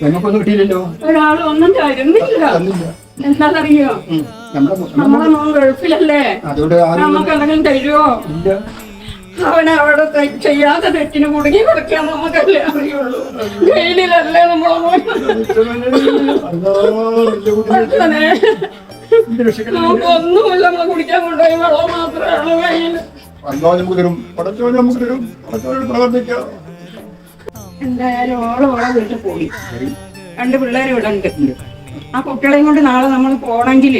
ഞങ്ങൾക്കൊന്നും കിട്ടിയില്ലല്ലോ. ഒരാളൊന്നും തരുന്നില്ല. എന്താണെന്നറിയോ, നമ്മളെ മോൻ ഗൾഫിലല്ലേ, നമുക്ക് എന്തെങ്കിലും തരുമോ? അവനവിടെ ചെയ്യാത്ത തെറ്റിന് കുടുങ്ങി കിടക്കാൻ നമുക്കല്ലേ അറിയുള്ളൂ. ജയിലിലല്ലേ നമ്മളെ മോൻ. നമുക്കൊന്നുമില്ല, നമ്മളെ കുടിക്കാൻ കൊണ്ടുപോയി വെള്ളം മാത്രമേ ഉള്ളൂ കയ്യില്. എന്തായാലും ഓളെ വീട്ടിൽ പോയി. 2 പിള്ളേരും ഇവിടെ ഉണ്ട്. ആ കുട്ടികളെയും കൊണ്ട് നാളെ നമ്മൾ പോണെങ്കിൽ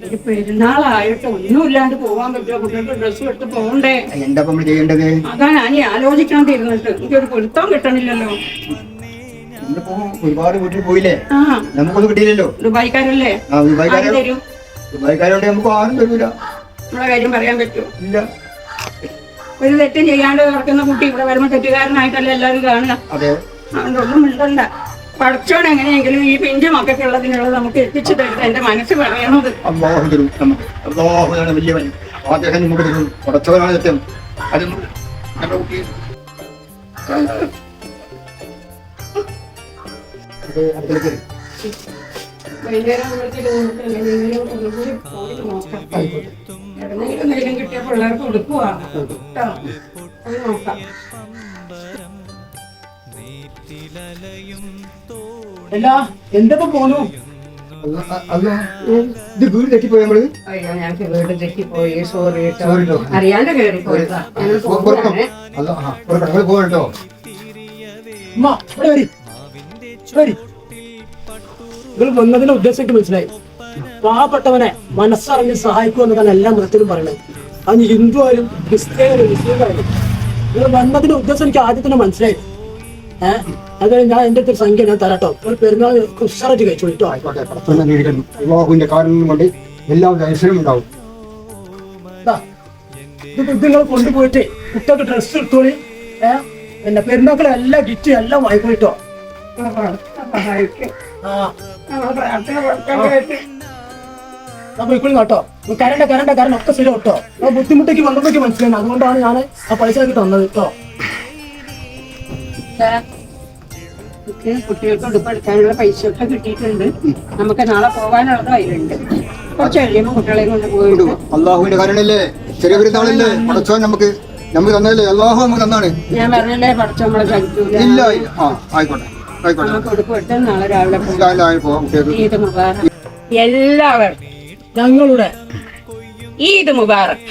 ഒരു പെരുന്നാളായിട്ട് ഒന്നുമില്ലാണ്ട് പോവാൻ പറ്റുമോ? കുട്ടികൾക്ക് ഡ്രസ്സ് എടുത്ത് പോകണ്ടേ? എന്താ ചെയ്യേണ്ടത്? അതാ ഞാൻ ആലോചിക്കാൻ തീരുന്നിട്ട്. എനിക്കൊരു പൊരുത്തം കിട്ടണില്ലല്ലോ. ഒരുപാട് വീട്ടിൽ പോയില്ലേ, നമുക്കൊന്നും കിട്ടിയില്ലല്ലോ. ദുബായിക്കാരല്ലേ, തരും. ദുബായിക്കാരോണ്ട് നമുക്ക് ആരും തരൂല. നമ്മളെ കാര്യം പറയാൻ പറ്റുമോ? ഇല്ല. ഒരു തെറ്റും ചെയ്യാണ്ട് കിടക്കുന്ന കുട്ടി ഇവിടെ വരുമ്പോ തെറ്റുകാരനായിട്ടല്ലേ എല്ലാവരും കാണുക. അതുകൊണ്ട് ഒന്നും മിണ്ടണ്ട. പഠിച്ചോൺ എങ്ങനെയെങ്കിലും ഈ പിഞ്ചു മക്കൾക്കുള്ളതിനുള്ളത് നമുക്ക് എത്തിച്ചു തരുന്നത് എന്റെ മനസ്സ് പറയണത്. എന്തെങ്കിലും കിട്ടിയ പിള്ളേർക്ക് കൊടുക്കുവാണ്. നോക്കാം. അല്ല എന്തൊക്കെ പോന്നു? ഇത് വീട് തെറ്റിപ്പോയി നമ്മള്. അയ്യോ, ഞങ്ങൾക്ക് വീട് തെറ്റിപ്പോയി. സോറി കേട്ടോ, അറിയാണ്ട് കയറിപ്പോയതാ. പോകട്ടോ. നിങ്ങൾ വന്നതിന്റെ ഉദ്ദേശം എനിക്ക് മനസ്സിലായി. പാവപ്പെട്ടവനെ മനസ്സറിഞ്ഞ് സഹായിക്കുക എന്നതാണ് എല്ലാ മതത്തിലും പറയുന്നത്. അത് ഹിന്ദു ആയാലും ക്രിസ്ത്യാനും മുസ്ലിമായാലും നിങ്ങൾ വന്നതിന്റെ ഉദ്ദേശം എനിക്ക് ആദ്യം തന്നെ മനസ്സിലായി. അത് ഞാൻ എന്റെ അടുത്തൊരു സംഖ്യ ഞാൻ തരാട്ടോ. ഒരു പെരുന്നാൾ ഉഷാറായിട്ട് കഴിച്ചോളിട്ടോ. ആയിക്കോട്ടെ. വിവാഹത്തിന്റെ കാരണം കൊണ്ട് എല്ലാ ഐശ്വര്യം ഉണ്ടാവും. ഇത് നിങ്ങൾ കൊണ്ടുപോയിട്ട് കുട്ടികൾക്ക് ഡ്രസ്സ് എടുത്തോളി. പിന്നെ പെരുന്നാക്കളെ എല്ലാ ഗിഫ്റ്റ് എല്ലാം വാങ്ങിക്കോളിട്ടോ. പോയിക്കോളി കേട്ടോ. കരണ്ട ഒക്കെ ശരി കേട്ടോ. ബുദ്ധിമുട്ടേക്ക് വന്നപ്പോഴേക്ക് മനസ്സിലായി. അതുകൊണ്ടാണ് ഞാൻ ആ പൈസ തന്നത് കേട്ടോ. കുട്ടികൾക്ക് ഉടുപ്പെടുക്കാനുള്ള പൈസ ഒക്കെ കിട്ടിയിട്ടുണ്ട്. നമുക്ക് നാളെ പോകാനുള്ളത് അതിലുണ്ട്. കുറച്ച് കഴിയുമ്പോൾ കുട്ടികളെ കൊണ്ട് പോയിട്ട് അള്ളാഹുവിന്റെ കാരണല്ലേ, ചെറിയ പെരുന്നാളല്ലേ, പടച്ചോൻ നമുക്ക് തന്നല്ലേ, അള്ളാഹു നമുക്ക് തന്നാണ്. ഞാൻ പറഞ്ഞല്ലേ പഠിച്ച നമ്മളെ ചതിക്കൂല. ഇല്ല. ആയിക്കോട്ടെ. നമുക്ക് ഉടുപ്പെടുത്ത് നാളെ രാവിലെ പോകാം. ഈദ് മുബാറക്. എല്ലാവരും ഞങ്ങളുടെ ഈദ് മുബാറക്.